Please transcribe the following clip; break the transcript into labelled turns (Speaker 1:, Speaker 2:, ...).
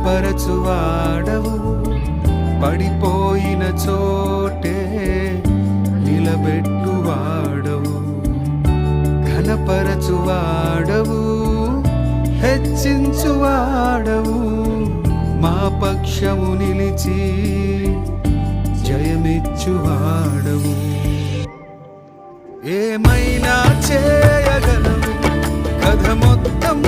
Speaker 1: బలపరచువాడవు, పడిపోయిన చోటే నిలబెట్టువాడవు, ఘనపరచువాడవు, హెచ్చించువాడవు, మా పక్షము నిలిచి జయమిచ్చువాడవు. ఏమైనా చేయగలవు, కథ మొత్తం